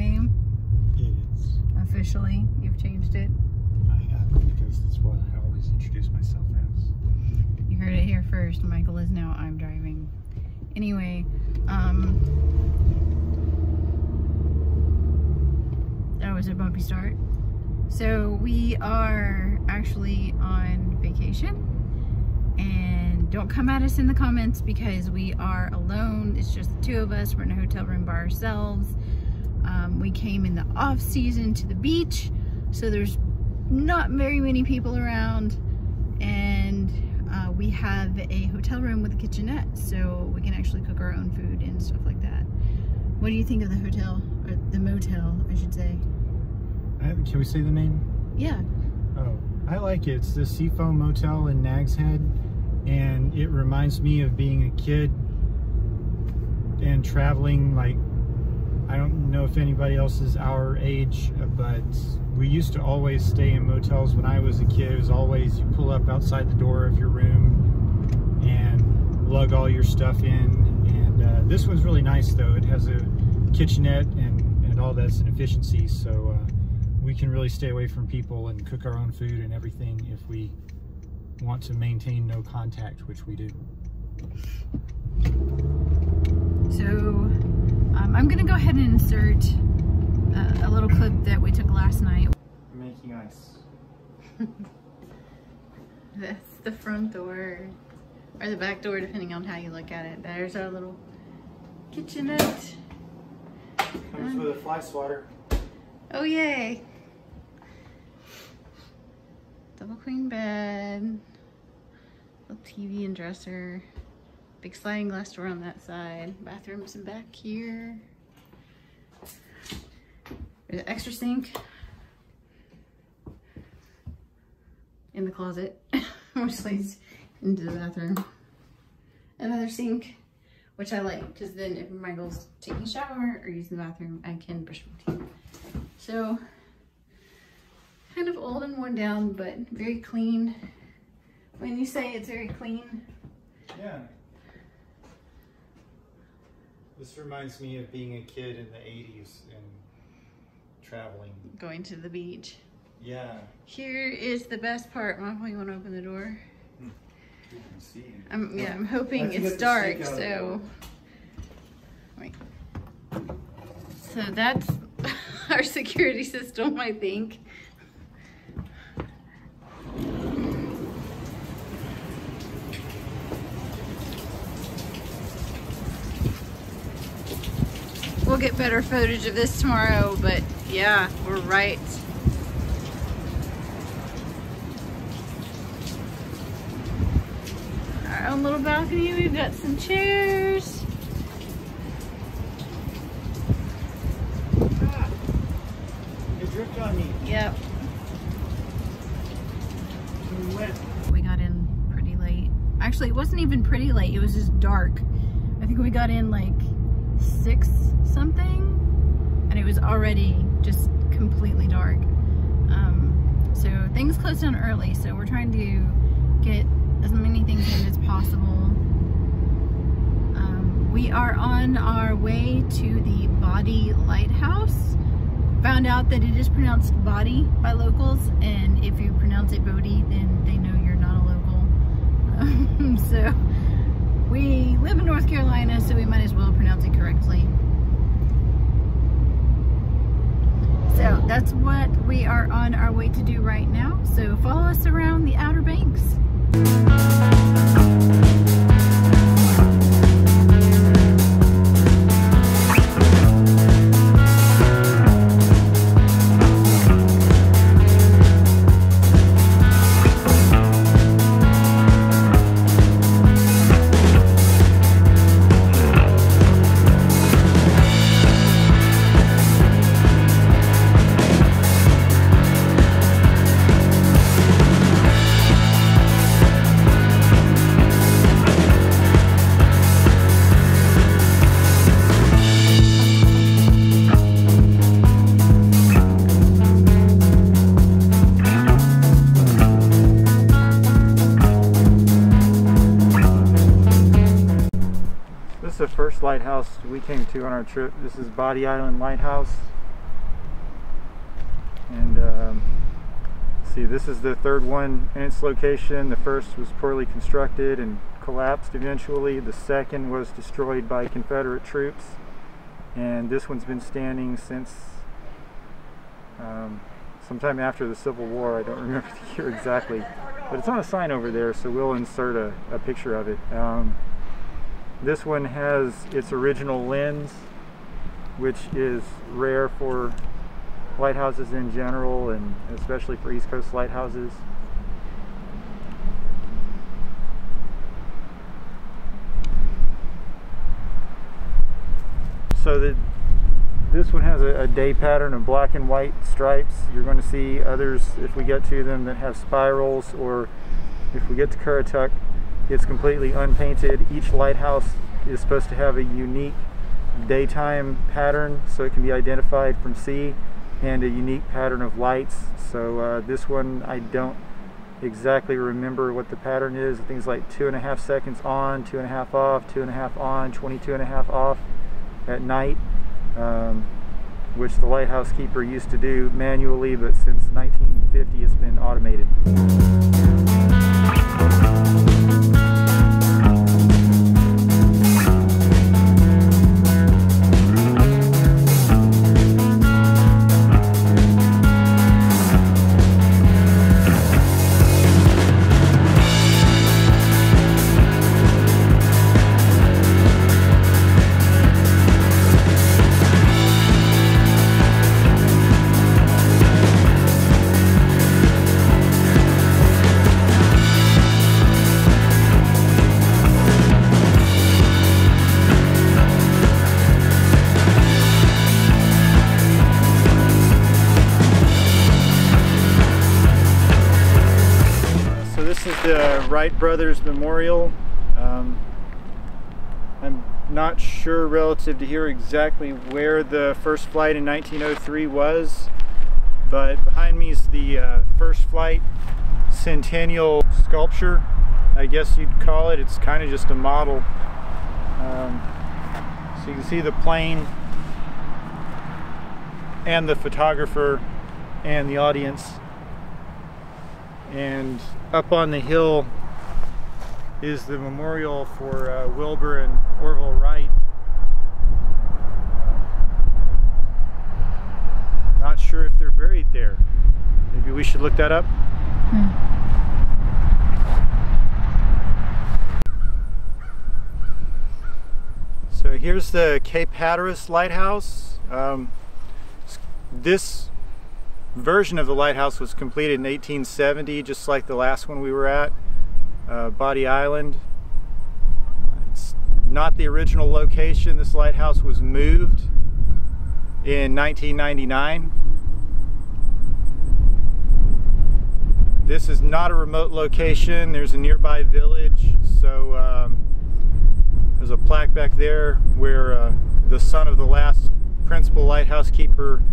name? It is. Officially, you've changed it. I have, because that's what I always introduce myself as. You heard it here first. Michael is now I'm driving. Anyway, that was a bumpy start. So we are actually on vacation, and don't come at us in the comments because we are alone. It's just the two of us. We're in a hotel room by ourselves. We came in the off season to the beach, so there's not very many people around, and we have a hotel room with a kitchenette, so we can actually cook our own food and stuff like that. What do you think of the hotel, or the motel, I should say? Can we say the name? Yeah. Oh, I like it. It's the Seafoam Motel in Nags Head, and it reminds me of being a kid and traveling. Like, I don't know if anybody else is our age, but we used to always stay in motels when I was a kid. It was always, you pull up outside the door of your room and lug all your stuff in. And this one's really nice though. It has a kitchenette and all that's an efficiency, so we can really stay away from people and cook our own food and everything if we want to maintain no contact, which we do. So I'm gonna go ahead and insert a little clip that we took last night. Making ice. That's the front door, or the back door, depending on how you look at it. There's our little kitchenette. Comes with a fly swatter. Oh yay! Double queen bed, little TV and dresser, big sliding glass door on that side, bathrooms in back here. There's an extra sink in the closet, which leads into the bathroom. Another sink, which I like, because then if Michael's taking a shower or using the bathroom, I can brush my teeth. So, kind of old and worn down, but very clean. When you say it's very clean. Yeah. This reminds me of being a kid in the 80s and traveling. Going to the beach. Yeah. Here is the best part. Michael, you want to open the door? You can see. I'm hoping it's dark, so. Wait. So that's our security system, I think. We'll get better footage of this tomorrow, but yeah, we're right. Our own little balcony, we've got some chairs. Ah, it dripped on me. Yep. Too wet. We got in pretty late. Actually, it wasn't even pretty late, it was just dark. I think we got in like 6 something, and it was already just completely dark. So things closed down early, so we're trying to get as many things in as possible. We are on our way to the Body Lighthouse. Found out that it is pronounced Body by locals, and if you pronounce it Bodie, then they know you're not a local. So we live in North Carolina, so we might as well pronounce it correctly. So that's what we are on our way to do right now. So follow us around the Outer Banks. This is the first lighthouse we came to on our trip. This is Body Island Lighthouse. And see, this is the third one in its location. The first was poorly constructed and collapsed eventually. The second was destroyed by Confederate troops, and this one's been standing since sometime after the Civil War. I don't remember the year exactly, but it's on a sign over there, so we'll insert a picture of it. This one has its original lens, which is rare for lighthouses in general, and especially for East Coast lighthouses. So this one has a day pattern of black and white stripes. You're going to see others, if we get to them, that have spirals, or if we get to Currituck, it's completely unpainted. Each lighthouse is supposed to have a unique daytime pattern so it can be identified from sea, and a unique pattern of lights. So this one, I don't exactly remember what the pattern is. Things like 2.5 seconds on, 2.5 off, 2.5 on, 22.5 off at night, which the lighthouse keeper used to do manually, but since 1950 it's been automated. The Wright Brothers Memorial. I'm not sure relative to here exactly where the first flight in 1903 was, but behind me is the first flight centennial sculpture, I guess you'd call it. It's kind of just a model. So you can see the plane and the photographer and the audience. And up on the hill is the memorial for Wilbur and Orville Wright. Not sure if they're buried there. Maybe we should look that up. So here's the Cape Hatteras Lighthouse. This version of the lighthouse was completed in 1870, just like the last one we were at, Body Island. It's not the original location. This lighthouse was moved in 1999. This is not a remote location. There's a nearby village, so there's a plaque back there where the son of the last principal lighthouse keeper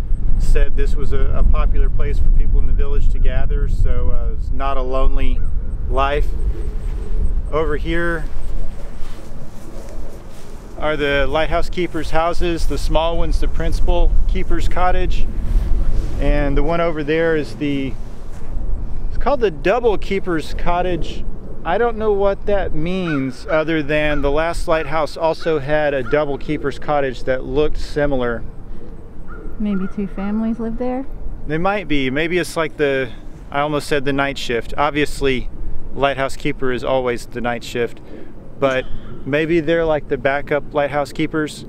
said this was a popular place for people in the village to gather, so it's not a lonely life. Over here are the lighthouse keeper's houses. The small one's the principal keeper's cottage, and the one over there is it's called the double keeper's cottage. I don't know what that means, other than the last lighthouse also had a double keeper's cottage that looked similar. Maybe two families live there? They might be. Maybe it's like I almost said the night shift. Obviously, lighthouse keeper is always the night shift, but maybe they're like the backup lighthouse keepers.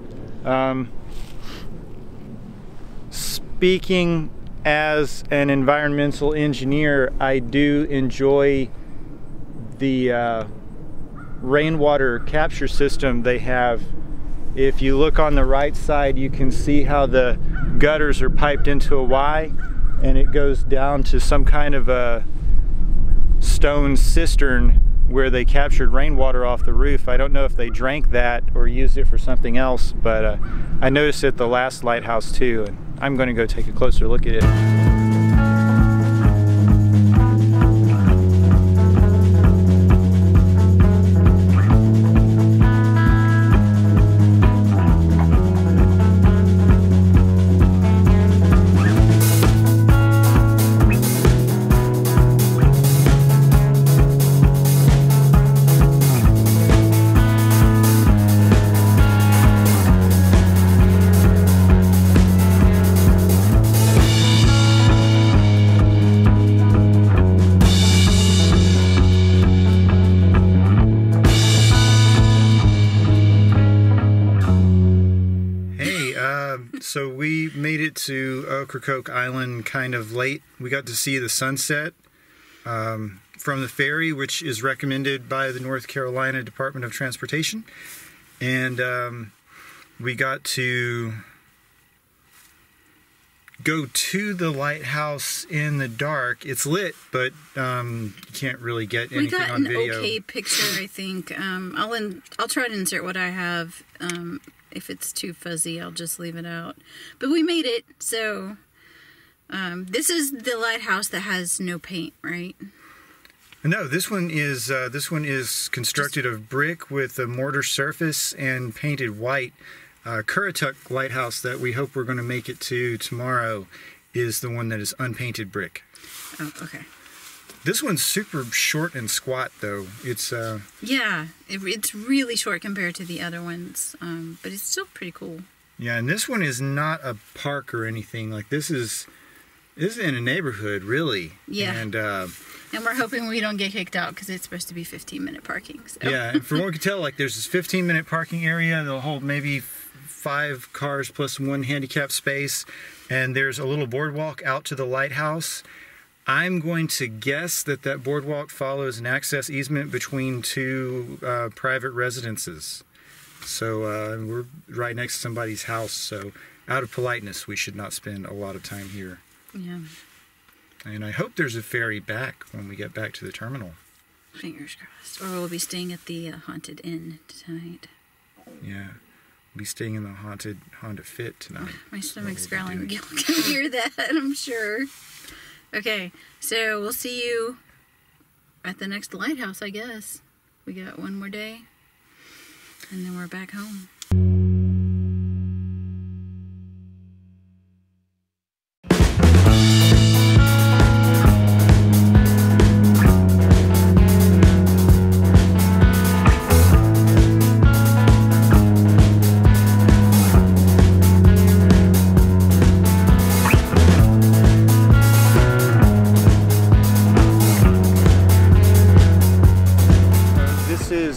Speaking as an environmental engineer, I do enjoy the rainwater capture system they have. If you look on the right side, you can see how the gutters are piped into a Y, and it goes down to some kind of a stone cistern where they captured rainwater off the roof. I don't know if they drank that or used it for something else, but I noticed it at the last lighthouse too, and I'm going to go take a closer look at it. So we made it to Ocracoke Island kind of late. We got to see the sunset from the ferry, which is recommended by the North Carolina Department of Transportation. And we got to go to the lighthouse in the dark. It's lit, but you can't really get anything on video. We got an okay picture, I think. I'll try to insert what I have. If it's too fuzzy, I'll just leave it out. But we made it, so this is the lighthouse that has no paint, right? No, this one is constructed of brick with a mortar surface and painted white. Currituck Lighthouse that we hope we're going to make it to tomorrow is the one that is unpainted brick. Oh, okay. This one's super short and squat, though. It's yeah, it's really short compared to the other ones, but it's still pretty cool. Yeah, and this one is not a park or anything. Like this is in a neighborhood, really. Yeah. And we're hoping we don't get kicked out because it's supposed to be 15-minute parking. So. Yeah, and from what we can tell, like there's this 15-minute parking area. They'll hold maybe 5 cars plus 1 handicap space, and there's a little boardwalk out to the lighthouse. I'm going to guess that that boardwalk follows an access easement between 2 private residences. So we're right next to somebody's house, so out of politeness we should not spend a lot of time here. Yeah. And I hope there's a ferry back when we get back to the terminal. Fingers crossed. Or we'll be staying at the Haunted Inn tonight. Yeah. We'll be staying in the haunted Honda Fit tonight. My stomach's growling. You can hear that, I'm sure. Okay, so we'll see you at the next lighthouse, I guess. We got one more day, and then we're back home.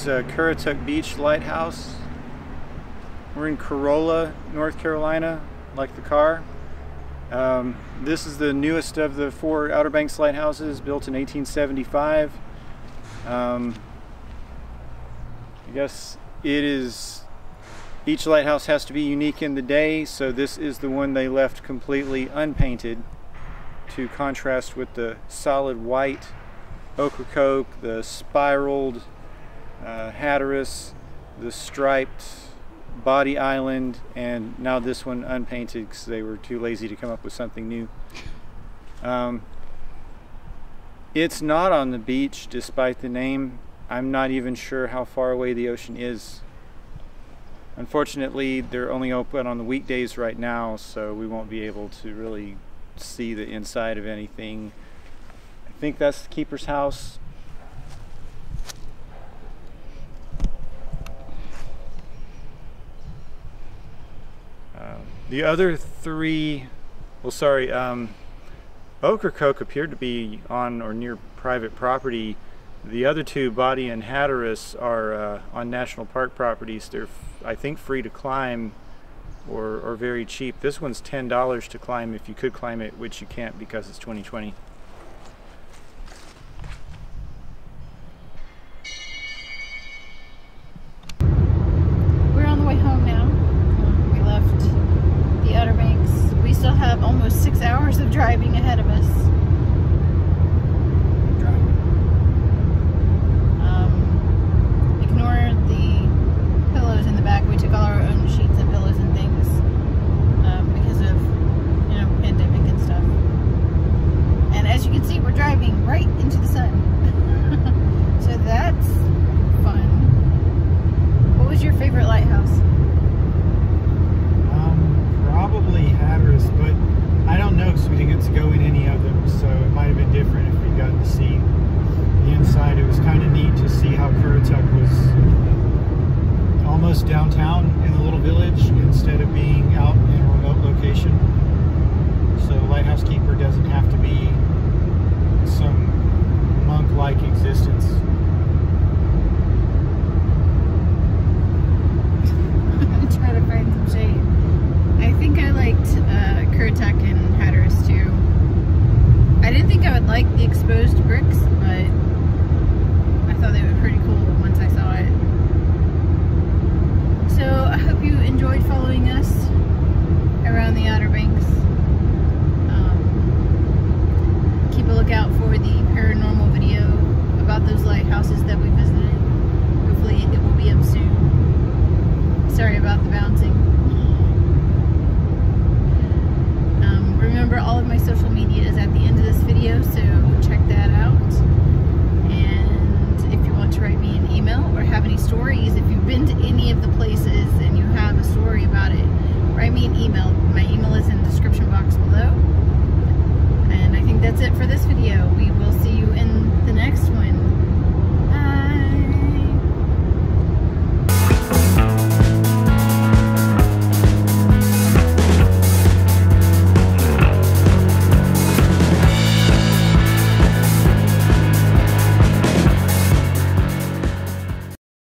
Currituck Beach Lighthouse. We're in Corolla, North Carolina, like the car. This is the newest of the 4 Outer Banks lighthouses, built in 1875. I guess each lighthouse has to be unique in the day, so this is the one they left completely unpainted to contrast with the solid white Ocracoke, the spiraled Hatteras, the striped Body Island, and now this one unpainted because they were too lazy to come up with something new. It's not on the beach despite the name. I'm not even sure how far away the ocean is. Unfortunately, they're only open on the weekdays right now, so we won't be able to really see the inside of anything. I think that's the keeper's house. The other 3, well, sorry, Ocracoke appeared to be on or near private property. The other 2, Body and Hatteras, are on national park properties. They're, I think, free to climb or very cheap. This one's $10 to climb if you could climb it, which you can't because it's 2020. We're on the way home now. We left the Outer Banks. We still have almost 6 hours of driving ahead of us. Ignore the pillows in the back. We took all our own sheets and pillows and things because of, you know, pandemic and stuff. And as you can see, we're driving right into the sun. So that's fun. What was your favorite lighthouse? Probably Hatteras, but I don't know because we didn't get to go in any of them, so it might have been different if we'd gotten to see the inside. It was kind of neat to see how Currituck was almost downtown in the little village instead of being out in a remote location. So the lighthouse keeper doesn't have to be some monk-like existence. I'm trying to find some shade. I think I like like the exposed bricks, but I thought they were pretty cool once I saw it. So I hope you enjoyed following us around the Outer Banks.